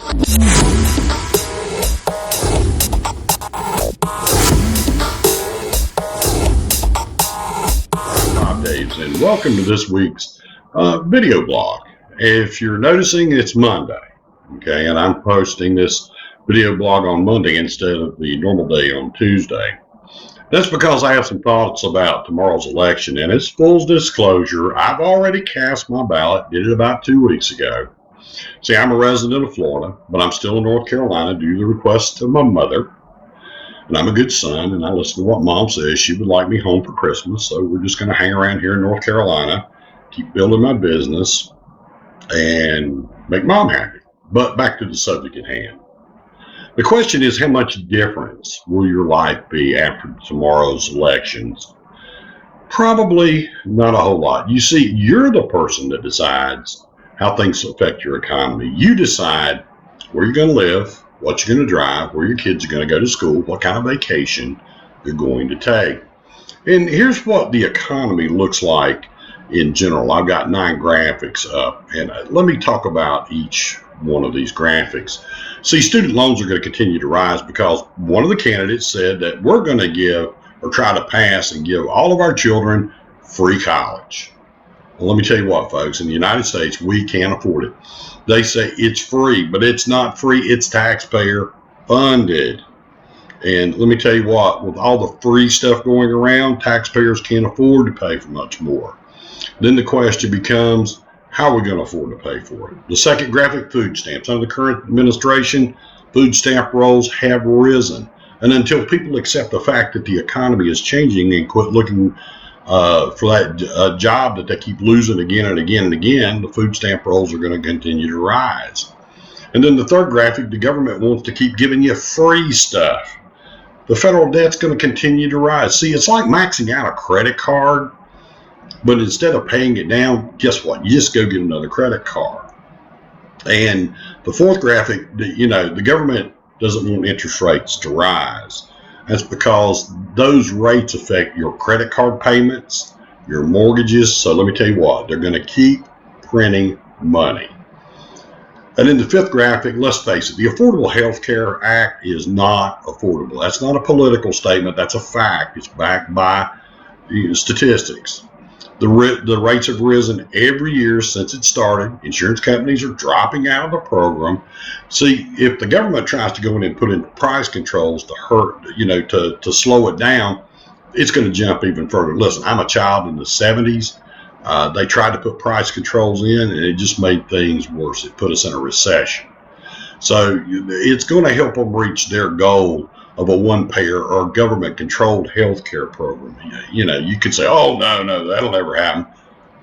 Bobdaves, and welcome to this week's video blog. If you're noticing, it's Monday, okay, and I'm posting this video blog on Monday instead of the normal day on Tuesday. That's because I have some thoughts about tomorrow's election, and it's full disclosure, I've already cast my ballot, did it about 2 weeks ago. See, I'm a resident of Florida, but I'm still in North Carolina due to the request of my mother. And I'm a good son, and I listen to what Mom says. She would like me home for Christmas, so we're just going to hang around here in North Carolina, keep building my business, and make Mom happy. But back to the subject at hand. The question is, how much difference will your life be after tomorrow's elections? Probably not a whole lot. You see, you're the person that decides how things affect your economy. You decide where you're going to live, what you're going to drive, where your kids are going to go to school, what kind of vacation you're going to take. And here's what the economy looks like in general. I've got 9 graphics up, and let me talk about each one of these graphics. See, student loans are going to continue to rise because one of the candidates said that we're going to give or try to pass and give all of our children free college. Well, let me tell you what, folks, in the United States, we can't afford it. They say it's free, but it's not free. It's taxpayer funded. And let me tell you what, with all the free stuff going around, taxpayers can't afford to pay for much more. Then the question becomes, how are we going to afford to pay for it? The second graphic, food stamps. Under the current administration, food stamp rolls have risen. And until people accept the fact that the economy is changing and quit looking for that job that they keep losing again and again and again, the food stamp rolls are going to continue to rise. And then the third graphic, the government wants to keep giving you free stuff. The federal debt's going to continue to rise. See, it's like maxing out a credit card, but instead of paying it down, guess what? You just go get another credit card. And the fourth graphic, the government doesn't want interest rates to rise. That's because those rates affect your credit card payments, your mortgages. So let me tell you what, they're going to keep printing money. And in the fifth graphic, let's face it, the Affordable Health Care Act is not affordable. That's not a political statement. That's a fact. It's backed by statistics. The rates have risen every year since it started. Insurance companies are dropping out of the program. See, if the government tries to go in and put in price controls to hurt, to slow it down, it's going to jump even further. Listen, I'm a child in the 70s. They tried to put price controls in, and it just made things worse. It put us in a recession. So it's going to help them reach their goal of a one-payer or government-controlled health care program. You could say, oh, no, that'll never happen.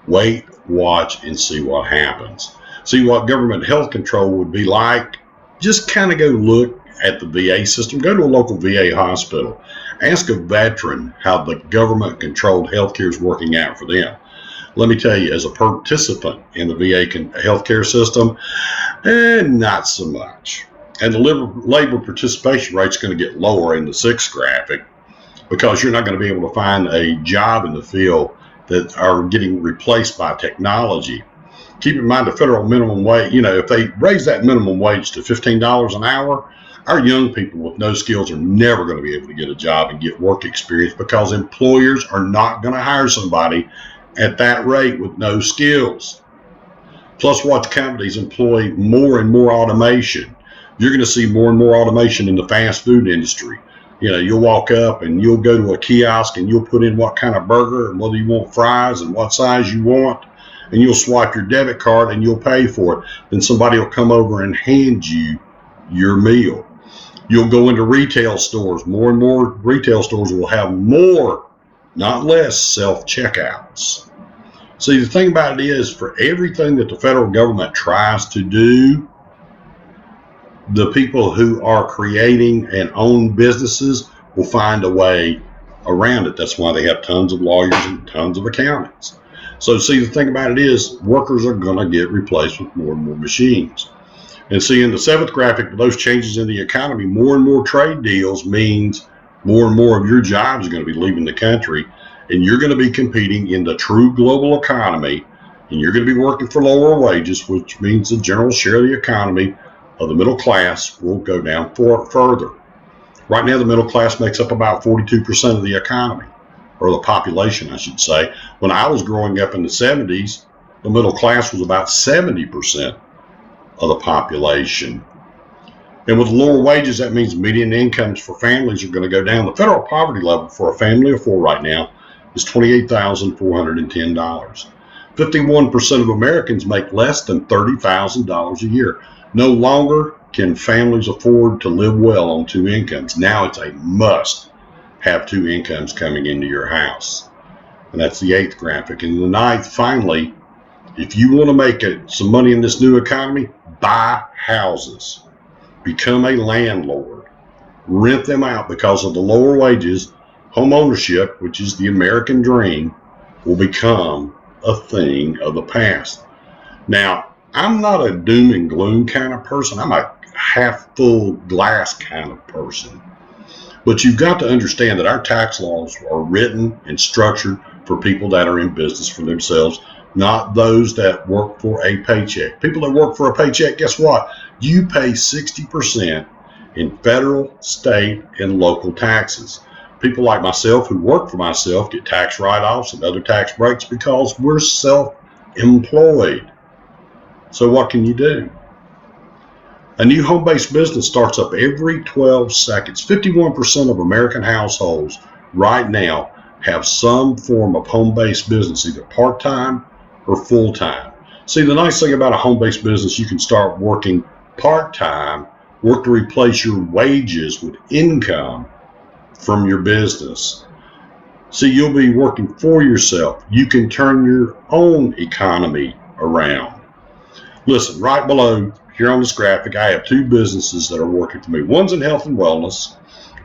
Wait, watch, and see what happens. See what government health control would be like. Just kind of go look at the VA system. Go to a local VA hospital. Ask a veteran how the government-controlled health care is working out for them. Let me tell you, as a participant in the VA healthcare system, not so much. And the labor participation rate is going to get lower in the sixth graphic because you're not going to be able to find a job in the field that are getting replaced by technology. Keep in mind the federal minimum wage, if they raise that minimum wage to $15 an hour, our young people with no skills are never going to be able to get a job and get work experience because employers are not going to hire somebody at that rate with no skills. Plus, watch companies employ more and more automation. You're going to see more and more automation in the fast food industry. You'll walk up and you'll go to a kiosk and you'll put in what kind of burger and whether you want fries and what size you want, and you'll swipe your debit card and you'll pay for it. Then somebody will come over and hand you your meal. You'll go into retail stores. More and more retail stores will have more, not less, self-checkouts. See, the thing about it is, for everything that the federal government tries to do, the people who are creating and own businesses will find a way around it. That's why they have tons of lawyers and tons of accountants. So see, the thing about it is, workers are going to get replaced with more and more machines. And see, in the seventh graphic, with those changes in the economy, more and more trade deals means more and more of your jobs are going to be leaving the country, and you're going to be competing in the true global economy, and you're going to be working for lower wages, which means the general share of the economy of the middle class will go down further. Right now, the middle class makes up about 42% of the economy, or the population, I should say. When I was growing up in the 70s, the middle class was about 70% of the population. And with lower wages, that means median incomes for families are going to go down. The federal poverty level for a family of four right now is $28,410. 51% of Americans make less than $30,000 a year. No longer can families afford to live well on two incomes. Now it's a must have two incomes coming into your house. And that's the 8th graphic. And the 9th, finally, if you want to make some money in this new economy, buy houses. Become a landlord. Rent them out. Because of the lower wages, home ownership, which is the American dream, will become a thing of the past. Now, I'm not a doom and gloom kind of person. I'm a half full glass kind of person. But you've got to understand that our tax laws are written and structured for people that are in business for themselves, not those that work for a paycheck. People that work for a paycheck, guess what? You pay 60% in federal, state, and local taxes. People like myself who work for myself get tax write-offs and other tax breaks because we're self-employed. So what can you do? A new home-based business starts up every 12 seconds. 51% of American households right now have some form of home-based business, either part-time or full-time. See, the nice thing about a home-based business, you can start working part-time, work to replace your wages with income from your business. See, you'll be working for yourself. You can turn your own economy around. Listen, right below here on this graphic, I have two businesses that are working for me. One's in health and wellness.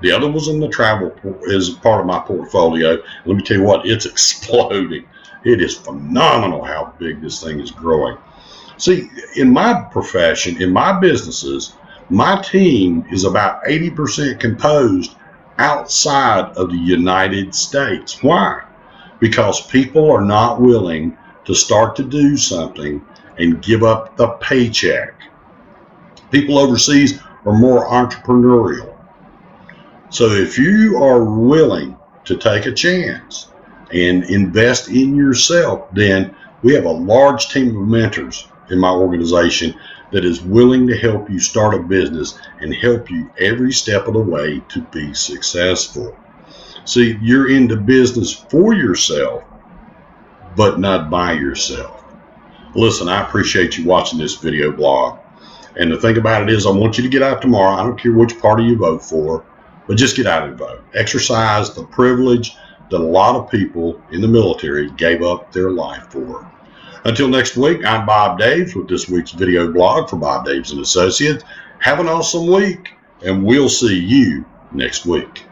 The other was in the travel, is part of my portfolio. Let me tell you what, it's exploding. It is phenomenal how big this thing is growing. See, in my profession, in my businesses, my team is about 80% composed outside of the United States. Why? Because people are not willing to start to do something and give up the paycheck. People overseas are more entrepreneurial. So if you are willing to take a chance and invest in yourself, then we have a large team of mentors in my organization that is willing to help you start a business and help you every step of the way to be successful. See, you're into business for yourself, but not by yourself. Listen, I appreciate you watching this video blog. And the thing about it is, I want you to get out tomorrow. I don't care which party you vote for, but just get out and vote. Exercise the privilege that a lot of people in the military gave up their life for. Until next week, I'm Bob Daves with this week's video blog for Bob Daves and Associates. Have an awesome week, and we'll see you next week.